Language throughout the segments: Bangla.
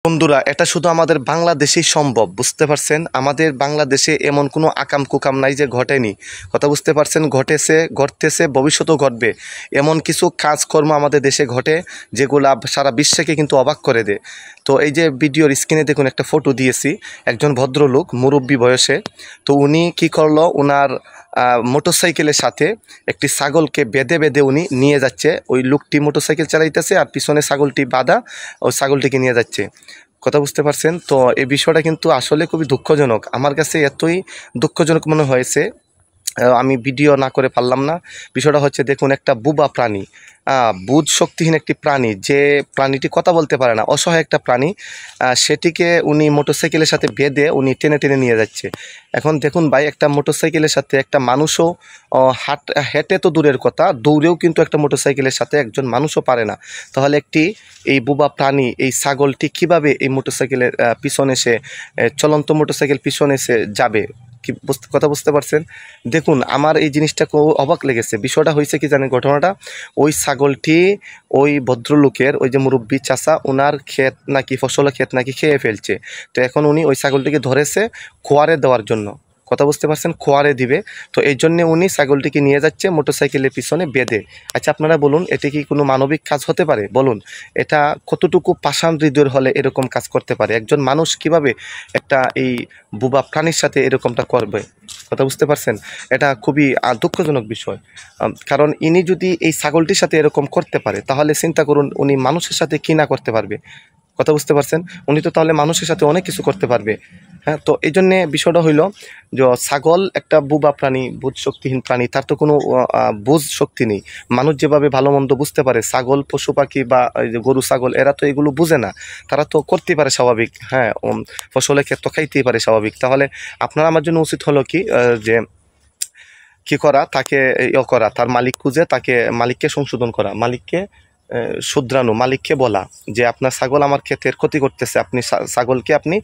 বন্ধুরা, এটা শুধু আমাদের বাংলাদেশেই সম্ভব, বুঝতে পারছেন? আমাদের বাংলাদেশে এমন কোনো আকাম কুকাম নাই যে ঘটেনি। কথা বুঝতে পারছেন? ঘটেছে, ঘটতেছে, ভবিষ্যতেও ঘটবে। এমন কিছু কাজকর্ম আমাদের দেশে ঘটে যেগুলা সারা বিশ্বকে কিন্তু অবাক করে দেয়। তো এই যে ভিডিওর স্ক্রিনে দেখুন একটা ফটো দিয়েছি, একজন ভদ্রলোক মুরব্বী বয়সে। তো উনি কি করলো, ওনার মোটরসাইকেলের সাথে একটি ছাগলকে বেঁধে বেঁধে উনি নিয়ে যাচ্ছে। ওই লোকটি মোটরসাইকেল চালাইতেছে আর পিছনে ছাগলটি বাঁধা, ওই ছাগলটিকে নিয়ে যাচ্ছে। কথা বুঝতে পারছেন? তো এই বিষয়টা কিন্তু আসলে খুবই দুঃখজনক। আমার কাছে এতই দুঃখজনক মনে হয়েছে, আমি ভিডিও না করে পারলাম না। বিষয়টা হচ্ছে, দেখুন, একটা বুবা প্রাণী, বুধ শক্তিহীন একটি প্রাণী, যে প্রাণীটি কথা বলতে পারে না, অসহায় একটা প্রাণী, সেটিকে উনি মোটরসাইকেলের সাথে বেঁধে উনি টেনে টেনে নিয়ে যাচ্ছে। এখন দেখুন ভাই, একটা মোটরসাইকেলের সাথে একটা মানুষও হেঁটে তো দূরের কথা, দৌড়েও কিন্তু একটা মোটরসাইকেলের সাথে একজন মানুষও পারে না। তাহলে এই বুবা প্রাণী, এই ছাগলটি কিভাবে এই মোটরসাইকেলের পিছনে সে, চলন্ত মোটরসাইকেল পিছনে সে যাবে? কি কথা বুঝতে পারছেন? দেখুন, আমার এই জিনিসটা খুব অবাক লেগেছে। বিষয়টা হয়েছে কি জানেন? ঘটনাটা, ওই ছাগলটি ওই ভদ্রলোকের, ওই যে মুরব্বী চাচা, ওনার ক্ষেত নাকি, ফসলের ক্ষেত নাকি খেয়ে ফেলছে। তো এখন উনি ওই ছাগলটিকে ধরেছে খোয়ারে দেওয়ার জন্য। কথা বুঝতে পারছেন? খোয়ারে দিবে। তো এই জন্যে উনি ছাগলটিকে নিয়ে যাচ্ছে মোটরসাইকেলের পিছনে বেঁধে। আচ্ছা, আপনারা বলুন, এটি কি কোনো মানবিক কাজ হতে পারে? বলুন, এটা কতটুকু পাষাণ হৃদয়ের হলে এরকম কাজ করতে পারে? একজন মানুষ কিভাবে একটা এই বুবা প্রাণীর সাথে এরকমটা করবে? কথা বুঝতে পারছেন? এটা খুবই দুঃখজনক বিষয়। কারণ ইনি যদি এই ছাগলটির সাথে এরকম করতে পারে, তাহলে চিন্তা করুন উনি মানুষের সাথে কী না করতে পারবে। কথা বুঝতে পারছেন? উনি তো তাহলে মানুষের সাথে অনেক কিছু করতে পারবে। হ্যাঁ, তো এই জন্যে বিষয়টা হইল যে ছাগল একটা বুবা প্রাণী, বুধ শক্তিহীন প্রাণী, তার তো কোনো বুঝ শক্তি নেই। মানুষ যেভাবে ভালো মন্দ বুঝতে পারে, ছাগল, পশু পাখি বা এই যে গরু ছাগল, এরা তো এগুলো বুঝে না। তারা তো করতেই পারে স্বাভাবিক, হ্যাঁ, ফসলের ক্ষেত তো খাইতেই পারে স্বাভাবিক। তাহলে আপনার আমার জন্য উচিত হলো কি, যে কি করা, তাকে করা, তার মালিক খুঁজে তাকে, মালিককে সংশোধন করা, মালিককে শুধরানো, মালিককে বলা যে আপনার ছাগল আমার ক্ষেতের ক্ষতি করতেছে, আপনি ছাগলকে আপনি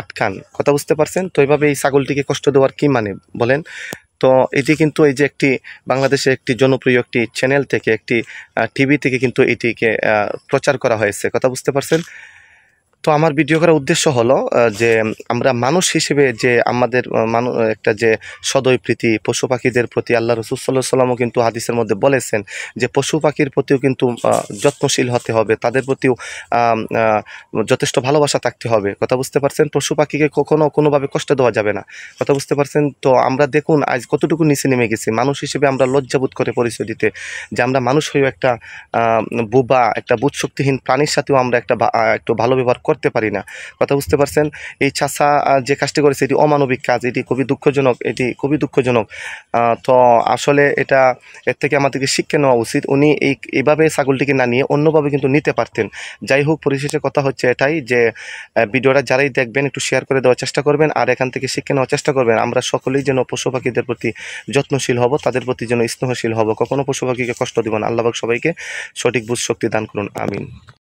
আটকান। কথা বুঝতে পারছেন? তো এইভাবে এই ছাগলটিকে কষ্ট দেওয়ার কি মানে বলেন? তো এটি কিন্তু এই যে একটি বাংলাদেশে একটি জনপ্রিয় একটি চ্যানেল থেকে, একটি টিভি থেকে কিন্তু এটিকে প্রচার করা হয়েছে। কথা বুঝতে পারছেন? তো আমার ভিডিও করার উদ্দেশ্য হলো যে আমরা মানুষ হিসেবে যে আমাদের একটা যে সদয় প্রীতি পশু পাখিদের প্রতি, আল্লাহ রাসূল সাল্লাল্লাহু আলাইহি ওয়াসাল্লামও কিন্তু হাদিসের মধ্যে বলেছেন যে পশু পাখির প্রতিও কিন্তু যত্নশীল হতে হবে, তাদের প্রতিও যথেষ্ট ভালোবাসা থাকতে হবে। কথা বুঝতে পারছেন? পশু পাখিকে কখনো কোনোভাবে কষ্ট দেওয়া যাবে না। কথা বুঝতে পারছেন? তো আমরা দেখুন আজ কতটুকু নিচে নেমে গেছি। মানুষ হিসেবে আমরা লজ্জাবোধ করে পরিচয় দিতে, যে আমরা মানুষ হয়েও একটা বোবা, একটা বুঝশক্তিহীন প্রাণীর সাথেও আমরা একটু ভালো ব্যবহার করতে পারি না। কথা বুঝতে পারছেন? এই চাচা যে কাজটি করেছে, এটি অমানবিক কাজ, এটি খুবই দুঃখজনক, এটি খুবই দুঃখজনক। তো আসলে এর থেকে আমাদেরকে শিক্ষা নেওয়া উচিত। উনি এইভাবে ছাগলটিকে না নিয়ে অন্যভাবে কিন্তু নিতে পারতেন। যাই হোক, পরিশেষে কথা হচ্ছে এটাই যে ভিডিওটা যারাই দেখবেন একটু শেয়ার করে দেওয়ার চেষ্টা করবেন, আর এখান থেকে শিক্ষা নেওয়ার চেষ্টা করবেন। আমরা সকলেই যেন পশু পাখিদের প্রতি যত্নশীল হব, তাদের প্রতি যেন স্নেহশীল হব, কখনো পশু পাখিকে কষ্ট দিব না। আল্লাহ পাক সবাইকে সঠিক বুঝ শক্তি দান করুন, আমিন।